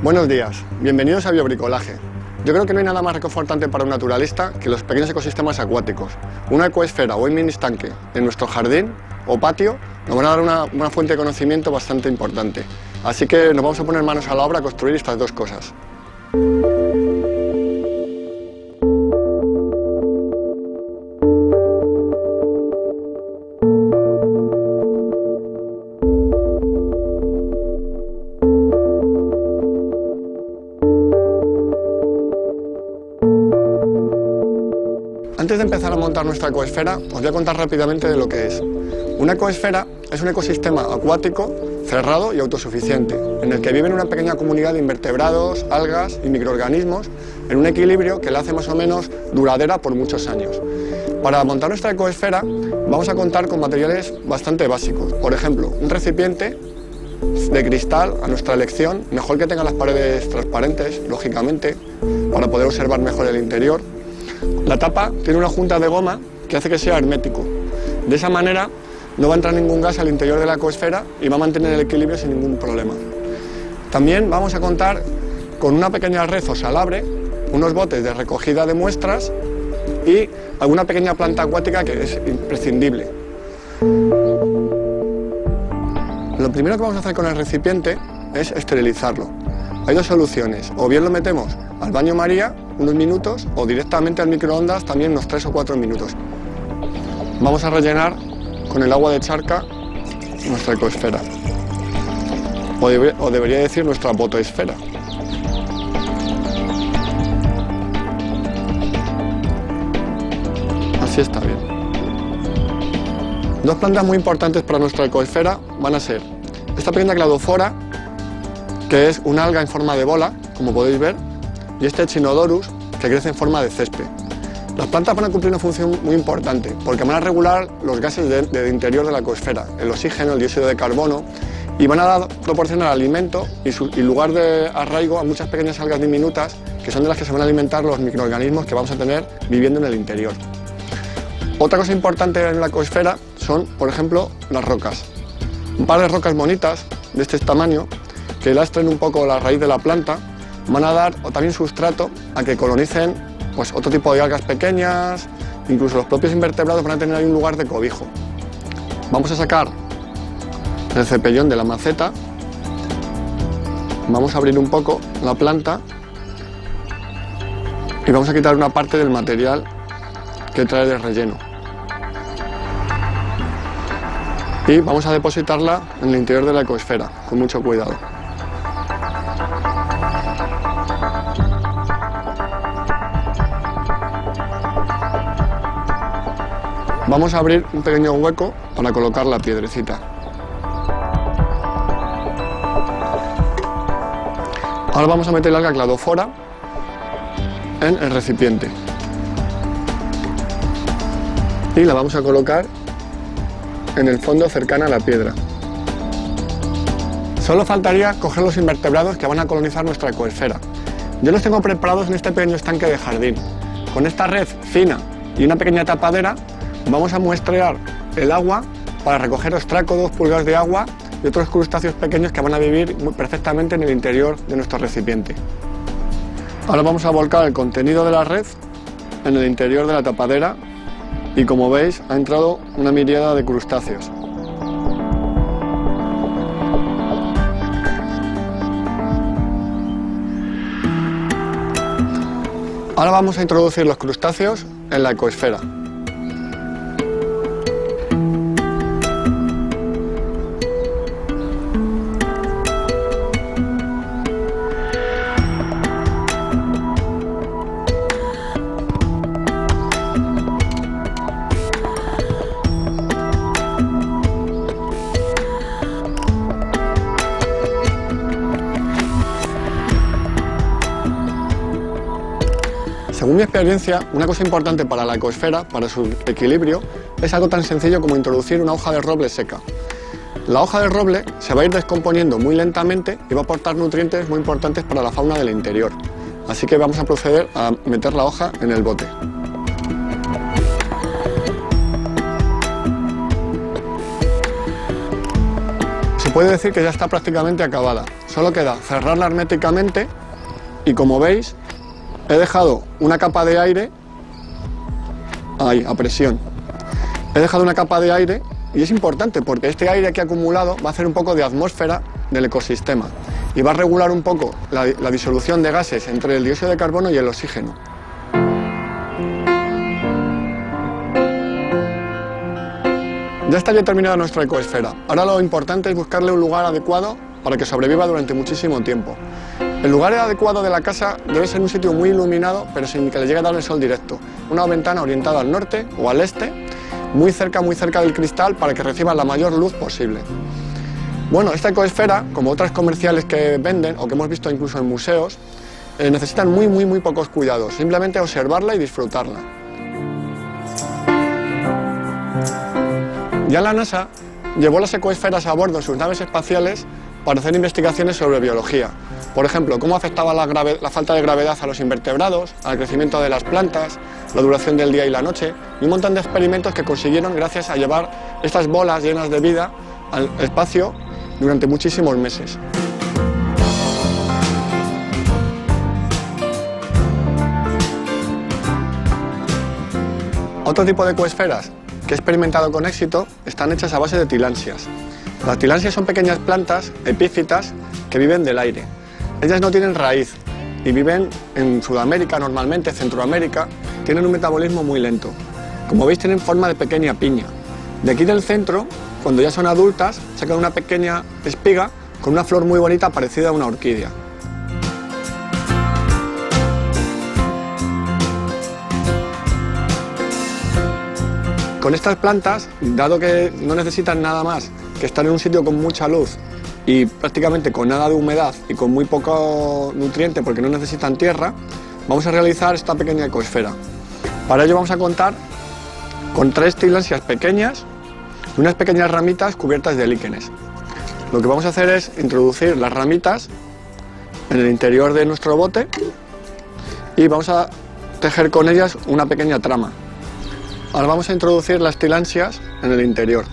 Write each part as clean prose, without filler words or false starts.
Buenos días, bienvenidos a Biobricolaje. Yo creo que no hay nada más reconfortante para un naturalista que los pequeños ecosistemas acuáticos. Una ecoesfera o un mini estanque en nuestro jardín o patio nos van a dar una fuente de conocimiento bastante importante. Así que nos vamos a poner manos a la obra a construir estas dos cosas. Antes de empezar a montar nuestra ecoesfera, os voy a contar rápidamente de lo que es. Una ecoesfera es un ecosistema acuático, cerrado y autosuficiente, en el que viven una pequeña comunidad de invertebrados, algas y microorganismos en un equilibrio que la hace más o menos duradera por muchos años. Para montar nuestra ecoesfera vamos a contar con materiales bastante básicos. Por ejemplo, un recipiente de cristal a nuestra elección, mejor que tenga las paredes transparentes, lógicamente, para poder observar mejor el interior. La tapa tiene una junta de goma que hace que sea hermético. De esa manera no va a entrar ningún gas al interior de la ecoesfera y va a mantener el equilibrio sin ningún problema. También vamos a contar con una pequeña red o salabre, unos botes de recogida de muestras y alguna pequeña planta acuática que es imprescindible. Lo primero que vamos a hacer con el recipiente es esterilizarlo. Hay dos soluciones, o bien lo metemos al baño María unos minutos o directamente al microondas también unos 3 o 4 minutos. Vamos a rellenar con el agua de charca nuestra ecoesfera, o debería decir nuestra botoesfera. Así está bien. Dos plantas muy importantes para nuestra ecoesfera van a ser esta pequeña Cladophora, que es una alga en forma de bola, como podéis ver, y este Echinodorus, que crece en forma de césped. Las plantas van a cumplir una función muy importante, porque van a regular los gases del interior de la ecoesfera, el oxígeno, el dióxido de carbono, y van a proporcionar alimento y lugar de arraigo a muchas pequeñas algas diminutas, que son de las que se van a alimentar los microorganismos que vamos a tener viviendo en el interior. Otra cosa importante en la ecoesfera son, por ejemplo, las rocas. Un par de rocas bonitas, de este tamaño, que lastren un poco la raíz de la planta, van a dar también sustrato a que colonicen pues, otro tipo de algas pequeñas, incluso los propios invertebrados van a tener ahí un lugar de cobijo. Vamos a sacar el cepellón de la maceta, vamos a abrir un poco la planta y vamos a quitar una parte del material que trae de relleno. Y vamos a depositarla en el interior de la ecoesfera, con mucho cuidado. Vamos a abrir un pequeño hueco para colocar la piedrecita. Ahora vamos a meter la alga Cladophora en el recipiente. Y la vamos a colocar en el fondo cercana a la piedra. Solo faltaría coger los invertebrados que van a colonizar nuestra ecoesfera. Yo los tengo preparados en este pequeño estanque de jardín. Con esta red fina y una pequeña tapadera vamos a muestrear el agua para recoger ostrácodos, pulgas de agua y otros crustáceos pequeños que van a vivir perfectamente en el interior de nuestro recipiente. Ahora vamos a volcar el contenido de la red en el interior de la tapadera y, como veis, ha entrado una miríada de crustáceos. Ahora vamos a introducir los crustáceos en la ecoesfera. Según mi experiencia, una cosa importante para la ecoesfera, para su equilibrio, es algo tan sencillo como introducir una hoja de roble seca. La hoja de roble se va a ir descomponiendo muy lentamente y va a aportar nutrientes muy importantes para la fauna del interior. Así que vamos a proceder a meter la hoja en el bote. se puede decir que ya está prácticamente acabada. Solo queda cerrarla herméticamente y, como veis, he dejado una capa de aire ahí, a presión. He dejado una capa de aire y es importante porque este aire que ha acumulado va a hacer un poco de atmósfera del ecosistema y va a regular un poco la disolución de gases entre el dióxido de carbono y el oxígeno. Ya estaría terminada nuestra ecoesfera. Ahora lo importante es buscarle un lugar adecuado para que sobreviva durante muchísimo tiempo. El lugar adecuado de la casa debe ser un sitio muy iluminado, pero sin que le llegue a dar el sol directo. Una ventana orientada al norte o al este, muy cerca del cristal, para que reciba la mayor luz posible. Bueno, esta ecoesfera, como otras comerciales que venden o que hemos visto incluso en museos, necesitan muy pocos cuidados. Simplemente observarla y disfrutarla. Ya la NASA llevó las ecoesferas a bordo en sus naves espaciales para hacer investigaciones sobre biología. Por ejemplo, cómo afectaba la falta de gravedad a los invertebrados, al crecimiento de las plantas, la duración del día y la noche, y un montón de experimentos que consiguieron gracias a llevar estas bolas llenas de vida al espacio durante muchísimos meses. Otro tipo de ecoesferas que he experimentado con éxito están hechas a base de tillandsias. Las tillandsias son pequeñas plantas epífitas que viven del aire. Ellas no tienen raíz y viven en Sudamérica, normalmente Centroamérica. Tienen un metabolismo muy lento. Como veis, tienen forma de pequeña piña. De aquí del centro, cuando ya son adultas, sacan una pequeña espiga con una flor muy bonita parecida a una orquídea. Con estas plantas, dado que no necesitan nada más que estar en un sitio con mucha luz y prácticamente con nada de humedad y con muy poco nutriente porque no necesitan tierra, vamos a realizar esta pequeña ecoesfera. Para ello vamos a contar con 3 tillandsias pequeñas y unas pequeñas ramitas cubiertas de líquenes. Lo que vamos a hacer es introducir las ramitas en el interior de nuestro bote y vamos a tejer con ellas una pequeña trama. Ahora vamos a introducir las tillandsias en el interior.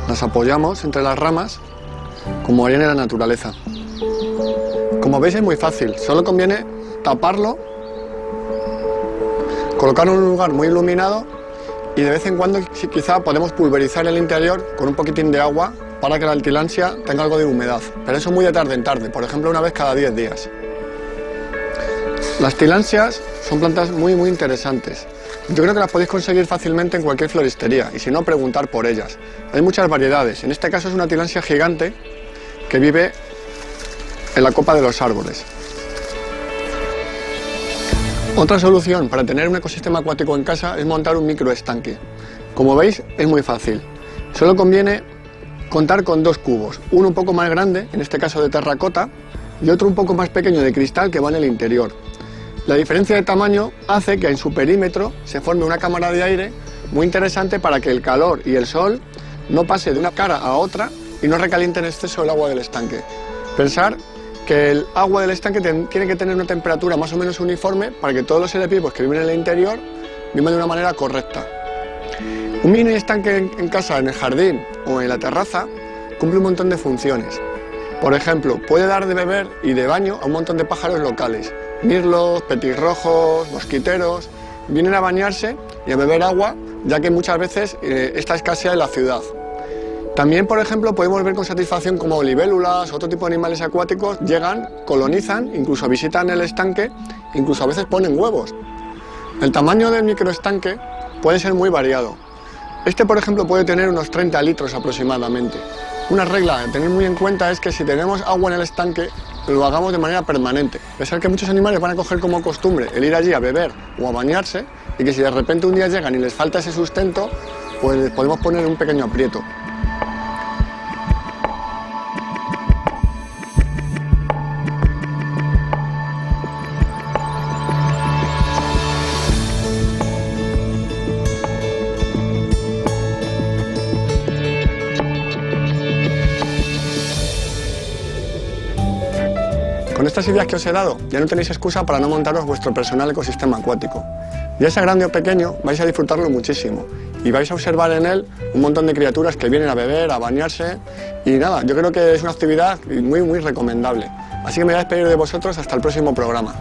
Las apoyamos entre las ramas, como haría en la naturaleza. Como veis, es muy fácil, solo conviene taparlo, colocarlo en un lugar muy iluminado y de vez en cuando quizá podemos pulverizar el interior con un poquitín de agua para que la tillandsia tenga algo de humedad, pero eso muy de tarde en tarde, por ejemplo una vez cada 10 días. Las tillandsias son plantas muy interesantes. Yo creo que las podéis conseguir fácilmente en cualquier floristería y si no, preguntar por ellas. Hay muchas variedades. En este caso es una tillandsia gigante que vive en la copa de los árboles. Otra solución para tener un ecosistema acuático en casa es montar un microestanque. Como veis, es muy fácil. Solo conviene contar con 2 cubos, uno un poco más grande, en este caso de terracota, y otro un poco más pequeño de cristal que va en el interior. La diferencia de tamaño hace que en su perímetro se forme una cámara de aire muy interesante para que el calor y el sol no pase de una cara a otra y no recaliente en exceso el agua del estanque. Pensar que el agua del estanque tiene que tener una temperatura más o menos uniforme para que todos los seres vivos que viven en el interior vivan de una manera correcta. Un mini estanque en casa, en el jardín o en la terraza, cumple un montón de funciones. Por ejemplo, puede dar de beber y de baño a un montón de pájaros locales. Mirlos, petirrojos, mosquiteros, vienen a bañarse y a beber agua, ya que muchas veces esta escasea en la ciudad. También, por ejemplo, podemos ver con satisfacción cómo libélulas, otro tipo de animales acuáticos, llegan, colonizan, incluso visitan el estanque, incluso a veces ponen huevos. El tamaño del microestanque puede ser muy variado. Este, por ejemplo, puede tener unos 30 litros aproximadamente. Una regla a tener muy en cuenta es que si tenemos agua en el estanque, lo hagamos de manera permanente. Pensar que muchos animales van a coger como costumbre el ir allí a beber o a bañarse y que si de repente un día llegan y les falta ese sustento, pues les podemos poner un pequeño aprieto. Con estas ideas que os he dado, ya no tenéis excusa para no montaros vuestro personal ecosistema acuático. Ya sea grande o pequeño, vais a disfrutarlo muchísimo. y vais a observar en él un montón de criaturas que vienen a beber, a bañarse y nada, yo creo que es una actividad muy recomendable. Así que me voy a despedir de vosotros hasta el próximo programa.